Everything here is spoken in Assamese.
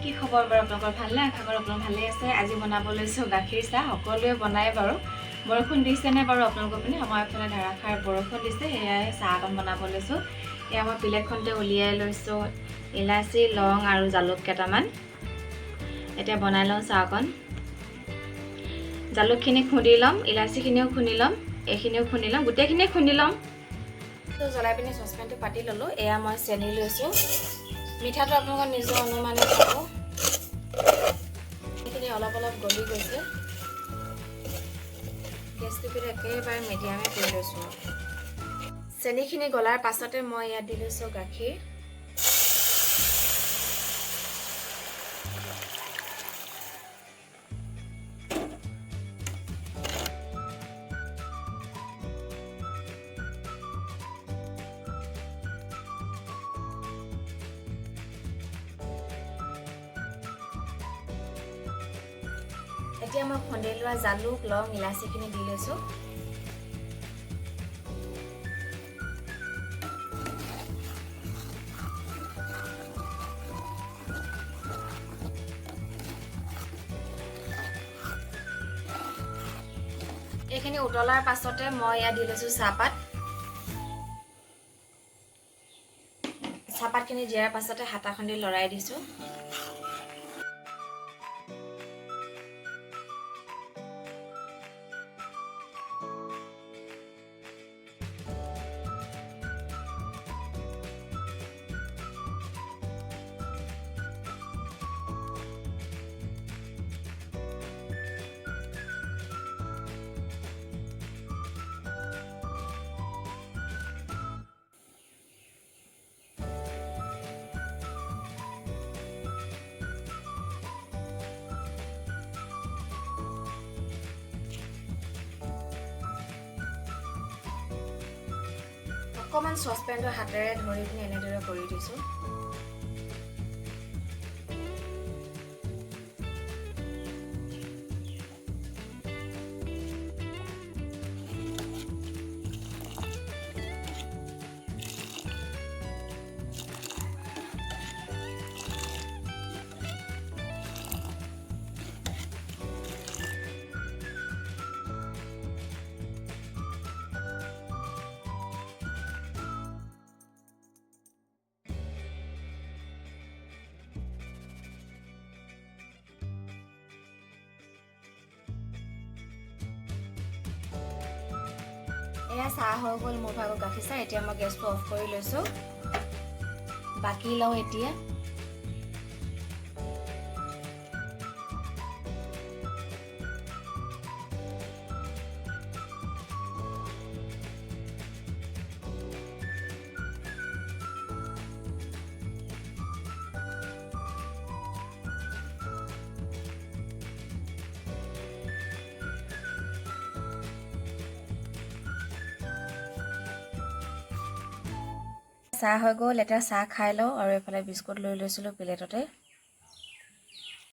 কি খবৰ বাৰু আপোনালোকৰ ভালনে? আশা কৰোঁ আপোনালোক ভালেই আছে। আজি বনাব লৈছোঁ গাখীৰ চাহ। সকলোৱে বনায় বাৰু। বৰষুণ দিছেনে বাৰু আপোনালোকৰ পিনে? আমাৰ এইফালে ধাৰাসাৰ বৰষুণ দিছে। সেয়াই চাহ অকণ বনাব লৈছোঁ। এয়া মই প্লেটখনতে উলিয়াই লৈছোঁ ইলাচি, লং আৰু জালুক কেইটামান। এতিয়া বনাই লওঁ চাহ অকণ। জালুকখিনি খুন্দি ল'ম, ইলাচিখিনিও খুন্দি ল'ম, এইখিনিও খুন্দি ল'ম, গোটেইখিনিয়ে খুন্দি ল'ম। জ্বলাই পিনি চচপেনটো পাতি ল'লোঁ। এয়া মই চেনি লৈছোঁ। মিঠাটো আপোনালোকৰ নিজৰ অনুমানে খাব। এইখিনি অলপ অলপ গলি গৈছে। গেছটো কিন্তু একেবাৰে মিডিয়ামে কৰি লৈছোঁ। চেনিখিনি গলাৰ পাছতে মই ইয়াত দি লৈছোঁ গাখীৰ। এতিয়া মই খুন্দি লোৱা জালুক, লং, ইলাচিখিনি দি লৈছোঁ। এইখিনি উতলাৰ পাছতে মই ইয়াত দি লৈছোঁ চাহপাত। চাহপাতখিনি দিয়াৰ পাছতে হাতাখন দি লৰাই দিছোঁ। অকণমান চচপেনটো হাতেৰে ধৰি পিনি এনেদৰে কৰি দিছোঁ। এয়া চাহ হৈ গ'ল মোৰ ভাগৰ গাখীৰ চাহ। এতিয়া মই গেছটো অফ কৰি লৈছোঁ। বাকি লওঁ এতিয়া। চাহ হৈ গ'ল। এতিয়া চাহ খাই লওঁ আৰু এইফালে বিস্কুট লৈ লৈছিলোঁ প্লেটতে।